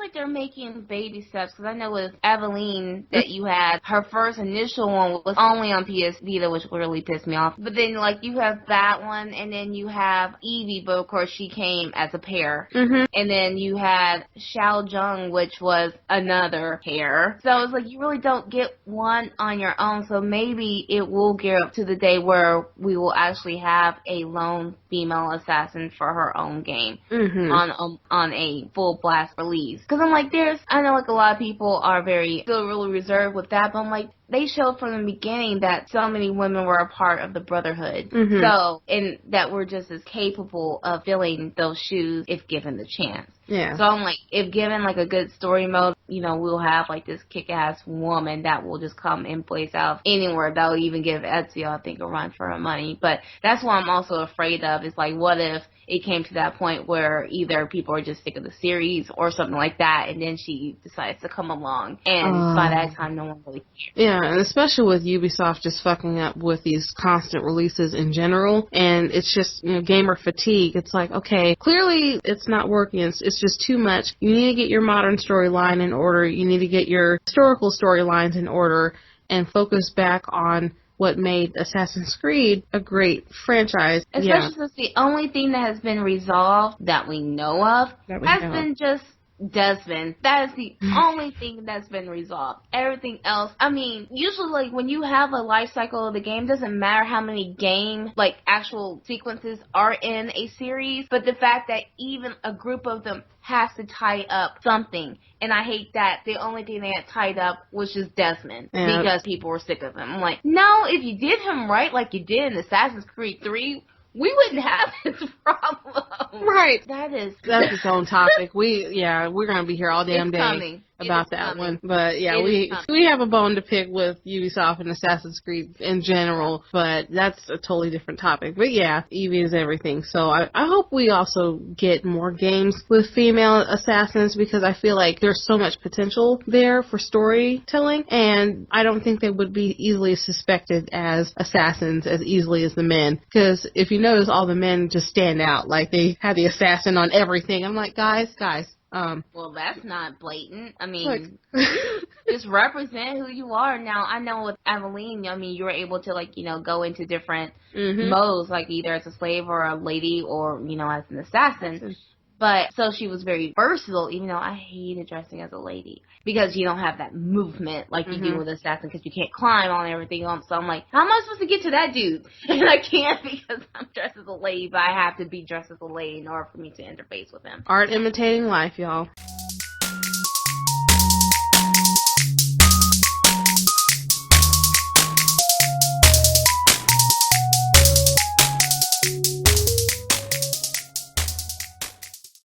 like they're making baby steps, because I know with Eveline that you had, her first initial one was only on PS Vita, which really pissed me off. But then, like, you have that one, and then you have Eevee, but of course she came as a pair. Mm-hmm. And then you had Xiao Zheng, which was another pair. So it's like you really don't get one on your own. So maybe it will get up to the day where we will actually have a lone female assassin for her own game on a full blast release. Because I'm like, I know like a lot of people are still really reserved with that, but I'm like, they showed from the beginning that so many women were a part of the Brotherhood. Mm-hmm. So, and that we're just as capable of filling those shoes if given the chance. Yeah. So I'm like, if given like a good story mode, you know, we'll have like this kick-ass woman that will just come and place out anywhere. That will even give Ezio, I think, a run for her money. But that's what I'm also afraid of, is like, what if it came to that point where either people are just sick of the series or something like that, and then she decides to come along, and by that time no one really cares. Yeah, and especially with Ubisoft just fucking up with these constant releases in general, and it's just, you know, gamer fatigue. It's like, okay, clearly it's not working. It's just too much. You need to get your modern storyline in order. You need to get your historical storylines in order and focus back on what made Assassin's Creed a great franchise. Especially since the only thing that has been resolved that we know of has been just Desmond. That is the only thing that's been resolved. Everything else, I mean, usually like when you have a life cycle of the game, doesn't matter how many like actual sequences are in a series, but the fact that even a group of them has to tie up something. And I hate that the only thing they had tied up was just Desmond because people were sick of him. I'm like, no, if you did him right like you did in Assassin's Creed 3, we wouldn't have this problem. Right. That's its own topic. We're going to be here all damn day about that one. But yeah, we have a bone to pick with Ubisoft and Assassin's Creed in general, but that's a totally different topic. But yeah, Eevee is everything. So I hope we also get more games with female assassins, because I feel like there's so much potential there for storytelling, and I don't think they would be easily suspected as assassins as easily as the men. Because if you notice, all the men just stand out. Like, they have the assassin on everything. I'm like, guys. Well, that's not blatant. I mean, just represent who you are. Now, I know with Eveline, I mean, you were able to, like, you know, go into different modes, like either as a slave or a lady or, you know, as an assassin. But, so she was very versatile, even though I hated dressing as a lady. Because you don't have that movement like you do with Assassin, because you can't climb on everything. So I'm like, how am I supposed to get to that dude? And I can't, because I'm dressed as a lady, but I have to be dressed as a lady in order for me to interface with him. Art imitating life, y'all.